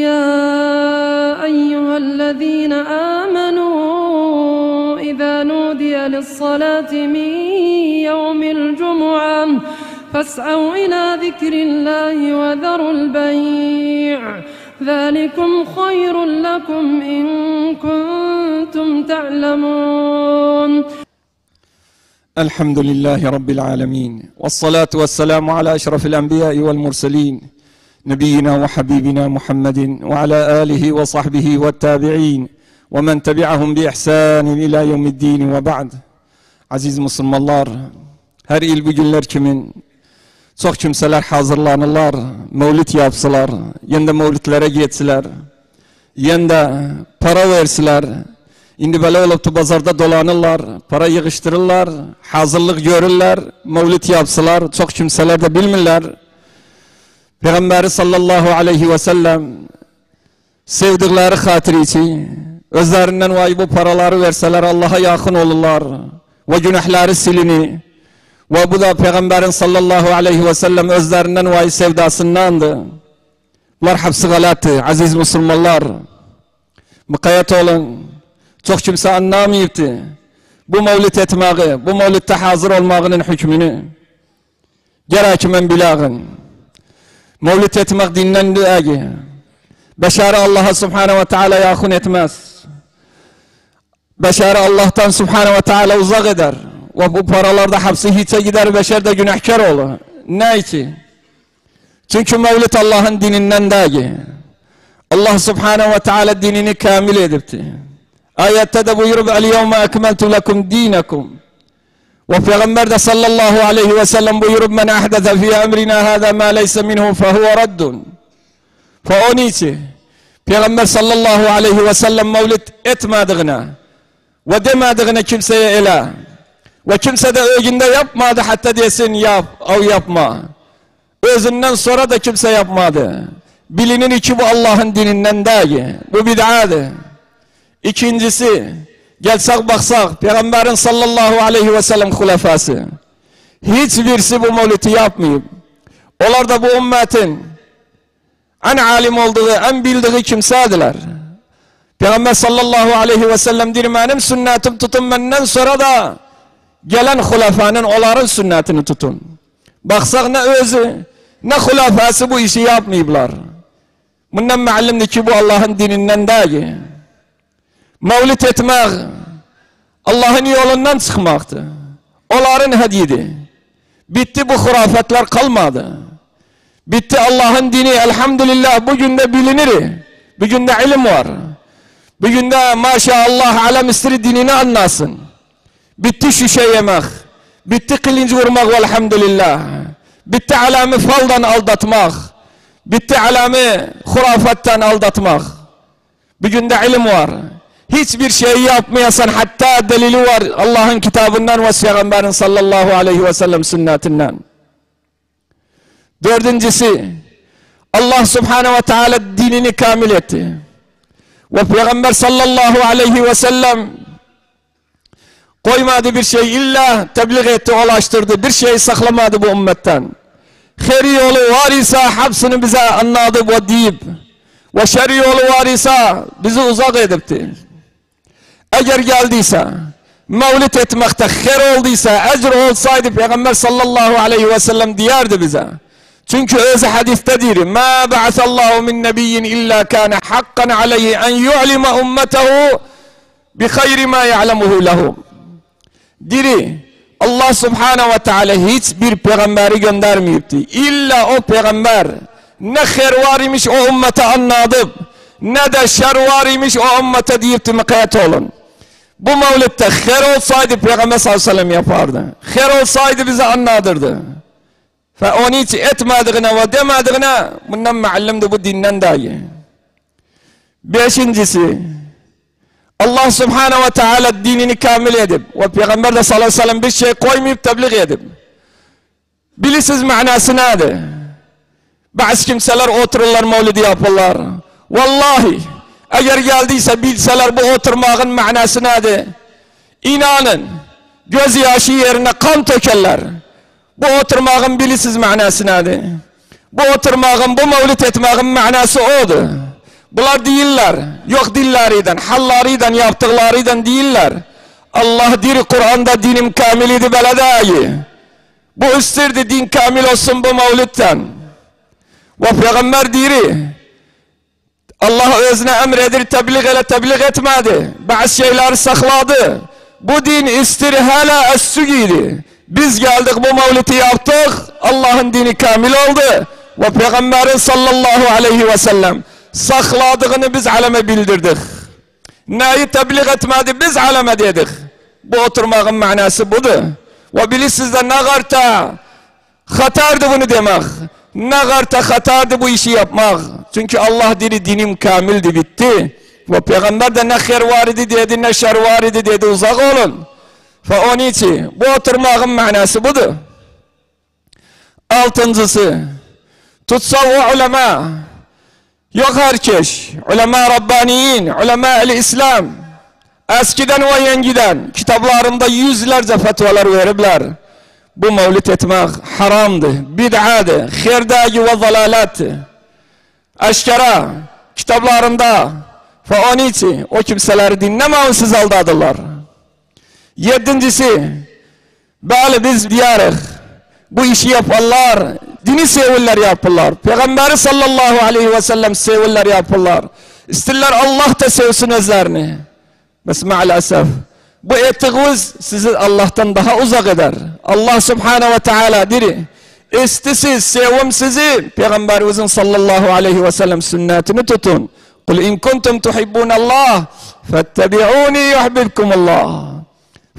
يا أيها الذين آمنوا إذا نودي للصلاة من يوم الجمعة فاسعوا إلى ذكر الله وذروا البيع ذلكم خير لكم إن كنتم تعلمون. الحمد لله رب العالمين، والصلاة والسلام على أشرف الأنبياء والمرسلين نبينا وحبيبنا محمد وعلى آله وصحبه والتابعين ومن تبعهم بإحسان إلى يوم الدين وبعد. Aziz Müslümanlar, her il bu günler kimin çok kimseler hazırlanırlar, mevlid yapsılar, yende mevlidlere geçsiler, yende para versiler. İndi böyle olup bazarda dolanırlar, para yığıştırırlar, hazırlık görürler, mevlid yapsılar, çok kimseler de bilmirler. Peygamberi sallallahu aleyhi ve sellem sevdikleri hatırı için özlerinden vay bu paraları verseler Allah'a yakın olurlar ve günahları silini. Ve bu da Peygamberin sallallahu aleyhi ve sellem özlerinden vay sevdasındandı. Bunlar hepsi galatı, aziz Müslümanlar. Mukayyet olun. Çok kimse anlamayıptı. Bu mevlid etmeği, bu mevlidde hazır olmağının hükmünü. Gerekimen bilağın. Mevlid etmek dinlen düğü. Beşarı Allah'a subhanahu ve teala yakın etmez. Beşarı Allah'tan subhanahu ve teala uzak eder. Ve bu paralarda hapsi hiçe gider, beşer de günahkar olur. Ne için? Çünkü mevlid Allah'ın dininden düğü. Allah subhanahu ve teala dinini kamil edipti. Ayette de buyurup el-yevme ekmeltu lekum dinakum. Ve Peygamber de sallallahu aleyhi ve sellem buyurup men ahdese fi emrina hâzâ mâ leyse minhu fehuve reddun. Onun için Peygamber sallallahu aleyhi ve sellem mevlid etmediğine ve demediğine kimseye ele ve kimse de öğünde yapmadı hatta desin yap o yapma. Özünden sonra da kimse yapmadı. Bilinin ki bu Allah'ın dininden değil. Bu bid'adır. İkincisi, gelsek baksak, Peygamberin sallallahu aleyhi ve sellem hulefası, hiçbirisi bu mevlidi yapmayıp, onlar da bu ümmetin en alim olduğu, en bildiği kimsediler. Peygamber sallallahu aleyhi ve sellem dir, benim sünnetim tutun, benden sonra da gelen hulefanın onların sünnetini tutun. Baksak ne özü, ne hulefası bu işi yapmayıplar. Bundan ma'lumdur ki bu Allah'ın dininden değil. Mevlid etmek Allah'ın yolundan çıkmaktı. Onların hediydi. Bitti, bu hurafetler kalmadı. Bitti Allah'ın dini, elhamdülillah bugün de bilinir. Bugün de ilim var. Bugün de maşallah alem istiri dinini anlasın. Bitti şişe yemek. Bitti kılıncı vurmak velhamdülillah. Bitti alemi faldan aldatmak. Bitti alemi hurafetten aldatmak. Bugün de ilim var. Hiçbir şey yapmayasan hatta delili var Allah'ın kitabından ve Peygamberin sallallahu aleyhi ve sellem sünnetinden. Dördüncüsü, Allah subhanehu ve teala dinini kamil etti. Ve Peygamber sallallahu aleyhi ve sellem koymadı bir şey, illa tebliğ etti, ulaştırdı. Bir şey saklamadı bu ümmetten. Hayri yolu var ise hepsini bize anladı ve deyip, ve şerri yolu var ise bizi uzak edipti. Eğer geldiyse, mevlid etmekte hayır olduysa, ecr olsaydı Peygamber sallallahu aleyhi ve sellem diyerdi bize. Çünkü özü hadiftedir. مَا بَعَثَ اللّٰهُ مِنْ نَبِيٍّ إِلَّا كَانَ حَقًّا عَلَيْهِ اَنْ يُعْلِمَ اُمَّتَهُ بِخَيْرِ مَا يَعْلَمُهُ لَهُمْ. Diri, Allah subhanahu ve teala hiçbir peygamberi göndermeyipti. İlla o peygamber ne hayır var imiş o ümmete anladıp, ne de şer var imiş o ümmete deyipti, mukayyet olun. Bu mevlidde hayır olsaydı Peygamber sallallahu aleyhi ve sellem yapardı. Hayır olsaydı bize anladırdı. Ve onu hiç etmediğine ve demediğine bundan ma'lumdu, bu dinden dahi. Beşincisi, Allah subhanahu ve teala dinini kamil edip ve Peygamber de sallallahu aleyhi ve sellem bir şey koymayıp tebliğ edip, bilirsiniz manası nedir? Bazı kimseler otururlar, mevlidi yaparlar. Vallahi eğer geldiyse bilseler bu oturmağın manası nedir? İnanın, gözyaşı yerine kan tökerler. Bu oturmağın bilirsiniz manası nedir? Bu oturmağın, bu mevlid etmeğin manası odur. Bunlar değiller. Yok dillerinden, hallerinden, yaptıklarıyla değiller. Allah diri Kur'an'da dinim kamil idi beledayı. Bu istirdi din kamil olsun bu mevlütten. Ve Peygamber diri. Allah özüne emredir, tebliğ etmedi. Bazı şeyleri sakladı. Bu din istiri hala es-sügiydi. Biz geldik bu mevlütü yaptık. Allah'ın dini kamil oldu. Ve Peygamberin sallallahu aleyhi ve sellem sakladığını biz aleme bildirdik. Neyi tebliğ etmedi biz aleme dedik. Bu oturmağın manası budur. Ve bilirsiniz de ne kadar hatardı bunu demek. Ne kadar hatardı bu işi yapmak. Çünkü Allah dedi dinim kamildi bitti. Ve Peygamber de ne hayır var idi dedi ne şer var idi dedi uzak olun. Ve onun için bu oturmağın manası budur. Altıncısı tutsav ulema. Yok herkes. Ulema Rabbaniyin, ulema el-İslam. Eskiden ve yengiden kitaplarında yüzlerce fetvalar verirler. Bu mevlüt etmek haramdı, bid'adı, hirdagi ve zalalattı. Aşkara kitaplarında ve onun için o kimseleri dinlememesiz aldadılar. Yedincisi, böyle biz diyarız, bu işi yaparlar, dini seviller yapırlar. Peygamberi sallallahu aleyhi ve sellem seviller yapırlar. İsterler Allah da sevsin özlerini. Bes maalesef bu ettiğiniz sizi Allah'tan daha uzak eder. Allah subhanahu ve teala diri. İstisiz, sevim sizi Peygamberimizin sallallahu aleyhi ve sellem sünnetini tutun. Kul in kuntum tuhibbunallah fettebi'uni yuhibbukumullah.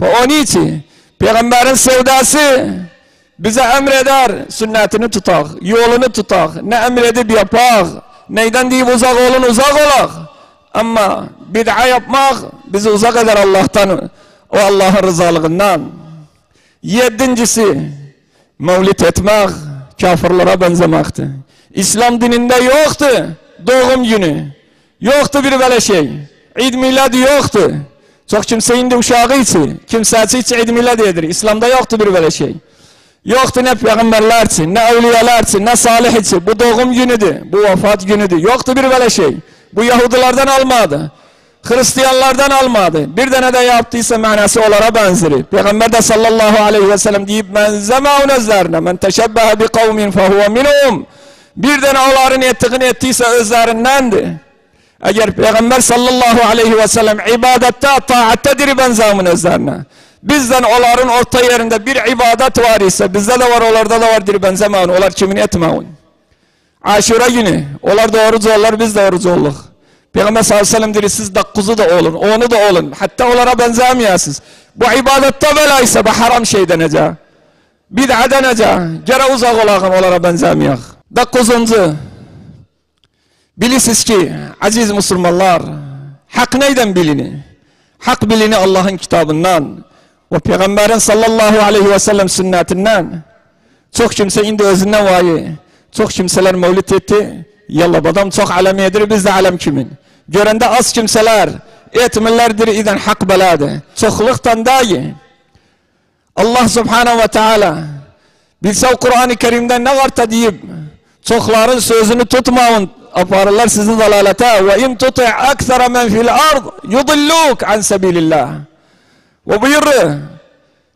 Ve onun için Peygamberin sevdası bize emreder sünnetini tutak, yolunu tutak, ne emredip yapak, neyden deyip uzak olun uzak olak. Ama bid'a yapmak bizi uzak eder Allah'tan, o Allah'ın rızalığından. Yedincisi, mevlid etmek kafirlere benzemekti. İslam dininde yoktu doğum günü, yoktu bir böyle şey. İd miladı yoktu. Çok kimsenin de uşağı için, kimsesi için İd miladı edir. İslam'da yoktu bir böyle şey. Yoktu ne peygamberler için, ne evliyalar için, ne salih için. Bu doğum günüdü, bu vefat günüdü. Yoktu bir böyle şey. Bu Yahudilerden almadı. Hristiyanlardan almadı. Bir tane de yaptıysa manası onlara benzeri. Peygamber de sallallahu aleyhi ve sellem deyip benzemevun özlerine. Men teşebbehe bi kavmin fehuve minhum. Bir tane onların ettiğini ettiyse özlerindendi. Eğer Peygamber sallallahu aleyhi ve sellem ibadette, taattedir benzemevun özlerine. Bizden onların orta yerinde bir ibadet var ise bizde de var, onlarda da vardır benzemevun. Onlar kimin etmevun. Aşure günü. Onlar da oruç olurlar, biz de oruç oluruz. Peygamber sallallahu aleyhi ve sellem dedi, siz 9'u da olun, 10'u da olun. Hatta onlara benzemeyesiniz. Bu ibadette belaysa bu haram şey denecek. Bid'a denecek. Gere uzak olağın onlara benzemeyek. 9. Bilirsiniz ki aziz Müslümanlar, hak neyden bilini? Hak bilini Allah'ın kitabından ve Peygamberin sallallahu aleyhi ve sellem sünnetinden. Çok kimse indi özünden vayı. Çok kimseler mevlid etti. Yallah adam çok alemiyedir, biz de alem kimin? Görende az kimseler etmirlerdir iden hak beladı. Çokluktan dahi Allah subhanahu ve teala bilse Kur'an-ı Kerim'den ne varsa deyip çokların sözünü tutmayın, aparırlar sizin dalalete. Ve in tuti' aksara men fil ard yudilluk an sabilillah. Ve buyurur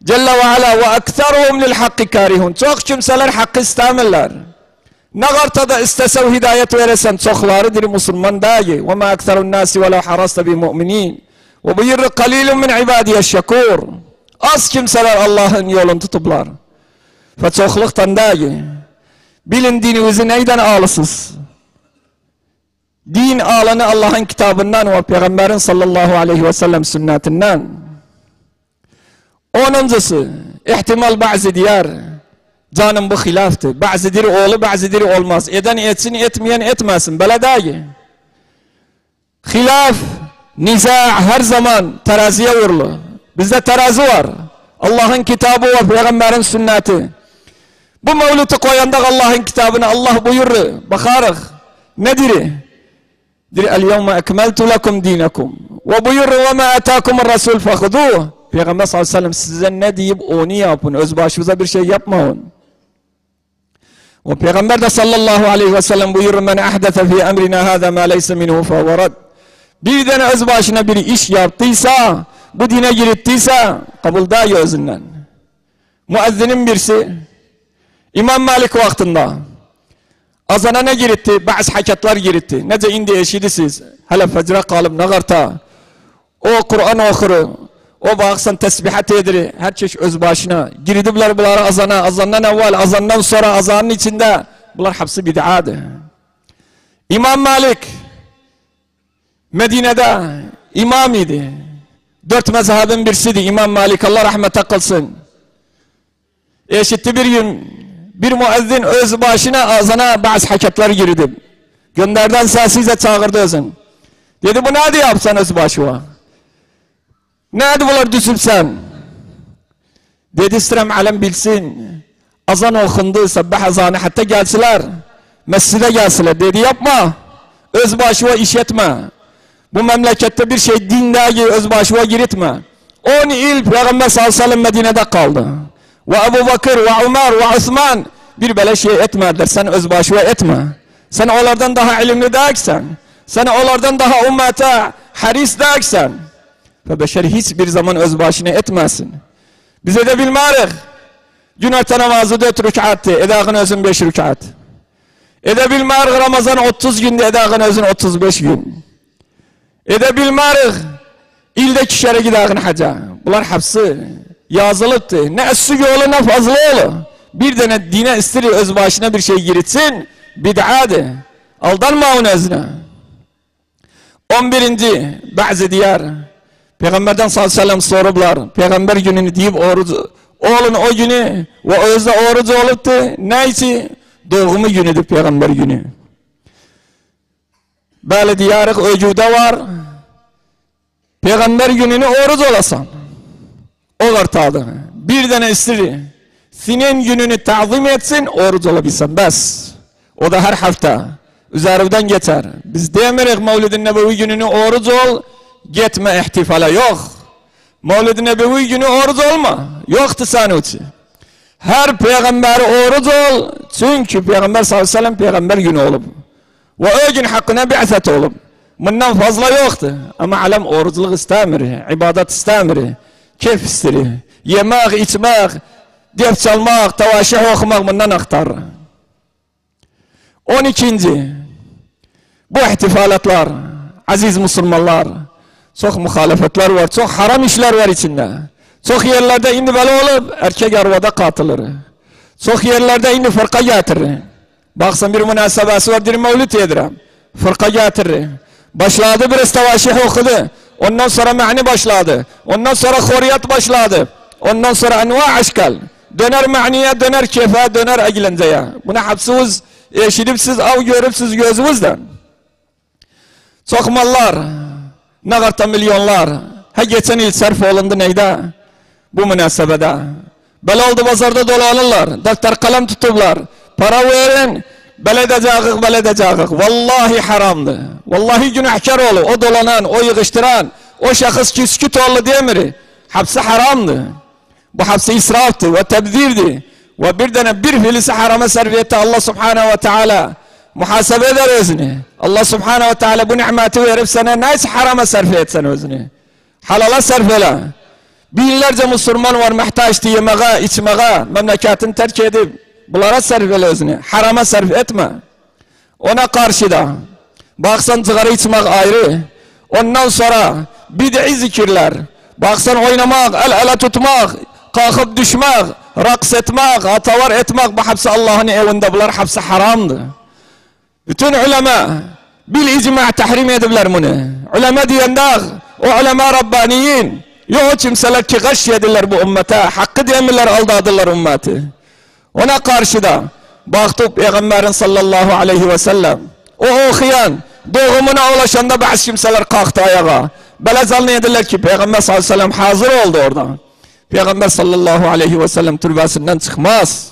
Celle ve ala ve aksaruhum lil hakkı karihun. Çok kimseler hakkı istemirler. Ne kadar da istesev hidayet verirsen çoklarıdır Müslüman dahi. Ve ma aksarun nasi ve la harasta bi mu'minin. Ve buyurur kalilun min ibadiye şekur. Az kimseler Allah'ın yolunu tutuplar. Ve çokluktan dahi. Bilin dininizi neyden ağlısız? Din ağlanı Allah'ın kitabından ve Peygamberin sallallahu aleyhi ve sellem sünnetinden. 10'uncusu, ihtimal bazı diyar. Canım bu hilaftı. Bazıları oğlu, bazıları olmaz. Eden etsin, etmeyen etmesin. Böyle değil. Hilaf, niza her zaman teraziye vurulur. Bizde terazi var. Allah'ın kitabı ve Peygamberin sünneti. Bu mevlütü koyanda Allah'ın kitabını Allah buyurur. Bakarız. Nedir? El-yevme ekmeltu lekum dinakum. Ve buyurur ve ma atakumur rasul fakhuduh. Peygamber sallallahu aleyhi ve sellem size ne deyip onu yapın. Öz başınıza bir şey yapmayın. O Peygamber de sallallahu aleyhi ve sellem buyurur: "Men ahdese fi emrina hâzâ mâ leyse minhu fehuve rad." Bir tane öz başına bir iş yaptıysa, bu dine girittiyse kabul değil özünden. Müezzinin birisi İmam Malik vaktinde azana ne giritti? Bazı hakatlar giritti. Nece indi eşidisiz. Hele fecre kalıp nagarta. O Kur'an okuru. O baksan tesbihat ediri. Her çeşit öz başına. Girdibler bunları azana. Azandan evvel, azandan sonra, azanın içinde. Bunlar hepsi bid'adı. İmam Malik Medine'de imam idi. 4 mezhebin birisiydi İmam Malik. Allah rahmete kılsın. Eşitti bir gün bir müezzin öz başına azana bazı hakatlar girdi. Gönderden sesiyle çağırdı özün. Dedi: "Bu ne diye yapsan öz başıva? Ne diye bunlar düzülsen?" Dedi: "İstirem alem bilsin. Azan okundu, sabbah azanı hatta gelsiler. Mescide gelsiler." Dedi: "Yapma. Öz başıva iş etme. Bu memlekette bir şey dindagi öz başıva giritme." 10 yıl Peygamber sallallahu aleyhi ve sellem Medine'de kaldı. Ve Ebu Bakır ve Ömer ve Osman bir böyle şey etmediler. Sen öz başıva etme. Sen onlardan daha ilimli değilsen. Sen onlardan daha ümmete haris değilsen. Ve beşer hiçbir zaman öz başına etmesin. Bize de bilmerik. Cüneyt namazı 4 rük'attı. Edağın özün 5 rük'at. Edebilmerik Ramazan 30 günde, edağın özün 35 gün. Edebilmerik ilde kişere gidağın haca. Bunlar hepsi yazılıptı. Ne essi yolu ne fazla yolu. Bir tane dine istiri öz başına bir şey giritsin, bid'adı. Aldanma onun özüne. 11. Bazı diyar. Peygamberden sallallahu aleyhi ve sellem sorublar. Peygamber gününü deyip orucu. Oğlun o günü ve özde orucu oluptu. Neyse? Doğumu günüdür Peygamber günü. Böyle diyarık öcüde var. Peygamber gününü orucu olasan. O kartadı. Bir tane istiri. Senin gününü ta'zim etsin, oruç olabilsen bes. O da her hafta üzerinden geçer. Biz demirik Mevlid-i Nebevi gününü oruç ol, gitme ihtifala, yok. Mevlid-i Nebevi günü oruç olma, yoktu sanuti. Her peygamber oruç ol, çünkü Peygamber sallallahu aleyhi ve sellem peygamber günü olup. Ve o gün hakkına bi'set olup. Bundan fazla yoktu. Ama alem oruçluk istemir, ibadet istemir, keyf istiri. Yemek, içmek, def çalmak, tavaşih okumak bundan aktar. 12. Bu ihtifalatlar, aziz Müslümanlar, çok muhalefetler var, çok haram işler var içinde. Çok yerlerde indi böyle olup erkek arvada katılır. Çok yerlerde indi fırka getirir. Baksan bir münasebesi var, bir mevlüt yedirem. Fırka getirir. Başladı bir tavaşih okudu. Ondan sonra mani başladı. Ondan sonra horiyat başladı. Ondan sonra enva aşkal. Döner maniye, döner kefe, döner eğlenceye. Buna hapsız, eşidipsiz, av görüpsiz gözümüzden. Çok mallar, ne kadar milyonlar. Ha geçen yıl sarf olundu neyde? Bu münasebede. Böyle oldu pazarda dolanırlar. Defter kalem tutublar. Para verin. Beledecağık. Vallahi haramdı. Vallahi günahkar olur. O dolanan, o yığıştıran, o şahıs küsküt oldu demiri. Hapsi haramdı. Bu hapsi israftı ve tebzirdi. Ve bir tane bir filisi harama sarf etti Allah subhanehu ve teala. Muhasebe eder özünü. Allah subhanehu ve teala bu nimeti verip sana neyse harama sarf etsen özünü. Halala sarf ela. Binlerce Müslüman var muhtaçtı yemeğe, içmeğe, memleketini terk edip bunlara sarf ela özünü. Harama sarf etme. Ona karşıda. Baksan sigara içmek ayrı. Ondan sonra bid'i zikirler. Baksan oynamak, el ele tutmak, kalkıp düşmek, raks etmek, atavar etmek, bu hepsi Allah'ın evinde, bunlar hepsi haramdı. Bütün ulema bil icma tahrim edibler bunu. Ulema diyende o ulema Rabbaniyin yok kimseler ki gaş yediler bu ümmete, hakkı demirler, aldadılar ümmeti. Ona karşıda baktık Peygamberin sallallahu aleyhi ve sellem o okuyan doğumuna ulaşanda bazı kimseler kalktı ayağa. Böyle zannediyorlar ki Peygamber sallallahu aleyhi ve sellem hazır oldu orada. Peygamber sallallahu aleyhi ve sellem türbesinden çıkmaz.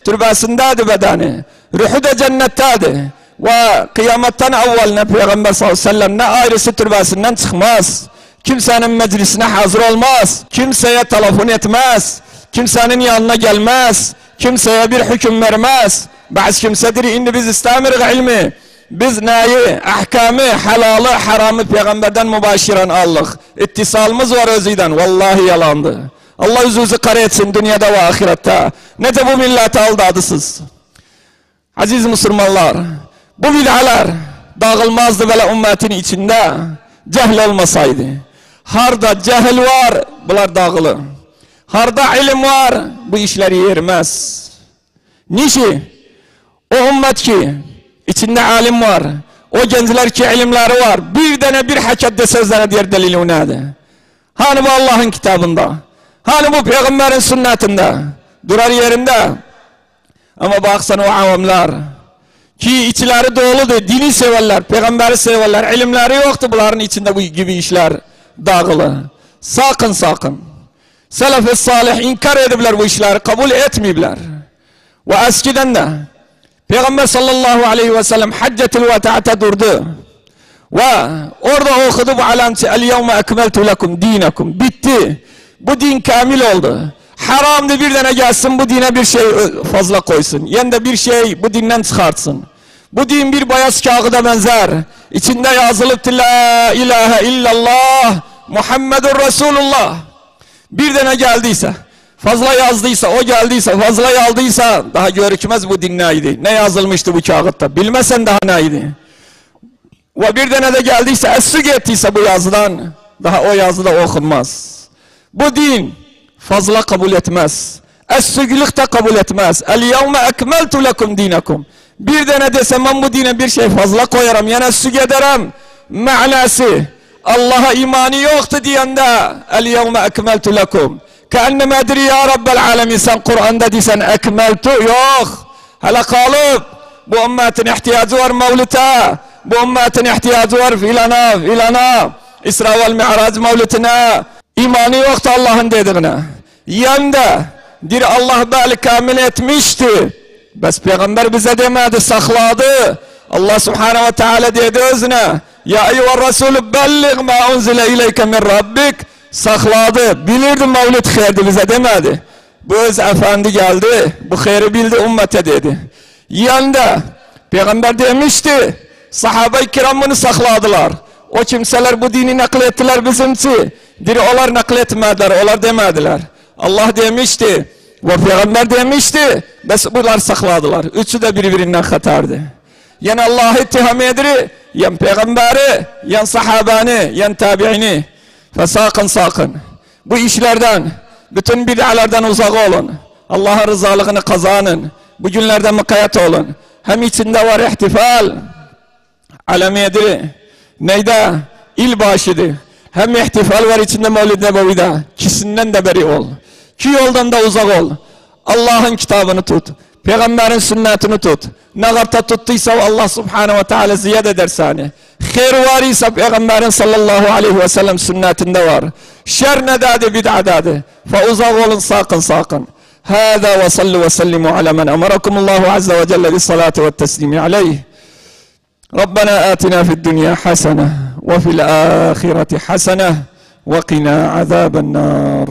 Türbesindeydi bedeni. Ruhu da cennetteydi. Ve kıyametten evveline Peygamber sallallahu aleyhi ve sellem ne ayrısı türbesinden çıkmaz. Kimsenin meclisine hazır olmaz. Kimseye telefon etmez. Kimsenin yanına gelmez. Kimseye bir hüküm vermez. Bazı kimsedir indi biz istemirik ilmi. Biz neyi, ahkamı, halalı, haramı peygamberden mübaşiren aldık. İttisalımız var özüden. Vallahi yalandı. Allah yüzünüzü kara etsin dünyada ve ahirette. Ne de bu milleti aldadısız. Aziz Müslümanlar, bu bid'alar dağılmazdı böyle ümmetin içinde. Cehl olmasaydı. Harda cehil var, bunlar dağılır. Harda ilim var, bu işleri yermez. Niçin? O ümmet ki, içinde alim var, o gençler ki ilimleri var, bir tane bir hakikatde sözlerine diğer delili nedir? Hani bu Allah'ın kitabında, hani bu peygamberin sünnetinde, durar yerinde. Ama baksan o avamlar, ki içleri doludur, dini severler, peygamberi severler, ilimleri yoktu, bunların içinde bu gibi işler dağılır. Sakın sakın. Selef-i salih inkar edibler bu işleri, kabul etmeyibler. Ve eskiden de Peygamber sallallahu aleyhi ve sellem Haccetül Veda'ta durdu. Ve orada okudu bu alameti el-yevme ekmeltu lekum dinakum. Bitti. Bu din kamil oldu. Haramdı bir tane gelsin bu dine bir şey fazla koysun. Yani de bir şey bu dinden çıkartsın. Bu din bir beyaz kağıda benzer. İçinde yazılıp la ilahe illallah Muhammedur Resulullah. Bir tane geldiyse, fazla yazdıysa, o geldiyse, fazla yazdıysa daha görükmez bu din neydi? Ne yazılmıştı bu kağıtta? Bilmesen daha neydi? Ve bir tane de geldiyse, essük ettiyse bu yazıdan, daha o yazıda okunmaz. Bu din fazla kabul etmez. Es-süglük de kabul etmez. El-yevme ekmeltu lekum dinakum. Bir tane desem ben bu dine bir şey fazla koyarım, yani es-süg ederim. Ma'nası, Allah'a imanı yoktu diyende, el-yevme ekmeltu lekum. Ke'ennemedir ya Rabbel alemin, sen Kur'an'da diysen ekmeltu, yok. Hele kalıp, bu ümmetin ihtiyacı var mevlüte, bu ümmetin ihtiyacı var filana, İsra vel Mi'rac mevlütüne, imanı yoktu Allah'ın dediğine. Yanda, dir Allah beli kamil etmişti. Bes peygamber bize demedi, sakladı. Allah subhanehu ve teala dedi özüne, ya eyyuhel Resulü bellig ma unzile ileyke min Rabbik. Sakladı, bilirdi mevlid hayırdı bize demedi. Bu öz efendi geldi, bu hayrı bildi ümmete dedi. Yanda, peygamber demişti, sahabe-i kiram bunu sakladılar. O kimseler bu dini naklettiler bizimsi. Diri onlar nakletmediler, onlar demediler. Allah demişti ve peygamber demişti, bes bunlar sakladılar. Üçü de birbirinden hatardı. Yani Allah'ı ittiham ediri, yan peygamberi, yan sahabani, yan tabiini. Ve sakın bu işlerden, bütün bid'alardan uzak olun. Allah'ın rızalığını kazanın. Bu günlerde mukayyet olun. Hem içinde var ihtifal, alemiyedir. Neyde? İlbaşıdır. Hem ihtifal var içinde Mevlid Nebevi'de. İkisinden de beri ol. İki yoldan da uzak ol. Allah'ın kitabını tut. Peygamberin sünnetini tut. Ne kadar tuttuysa Allah subhanehu ve teala ziyade eder seni. Hayır var ise Peygamberin sallallahu aleyhi ve sellem sünnetinde var. Şer ne dedi bid'adadı. Fe uzak olun sakın. Hâzâ ve sallu ve sellimu ala men emarakumullahu azze ve celle bis salatu ve teslimi aleyh. Rabbena atina fid dünya hasene ve fil ahireti hasene ve qina azaben nar.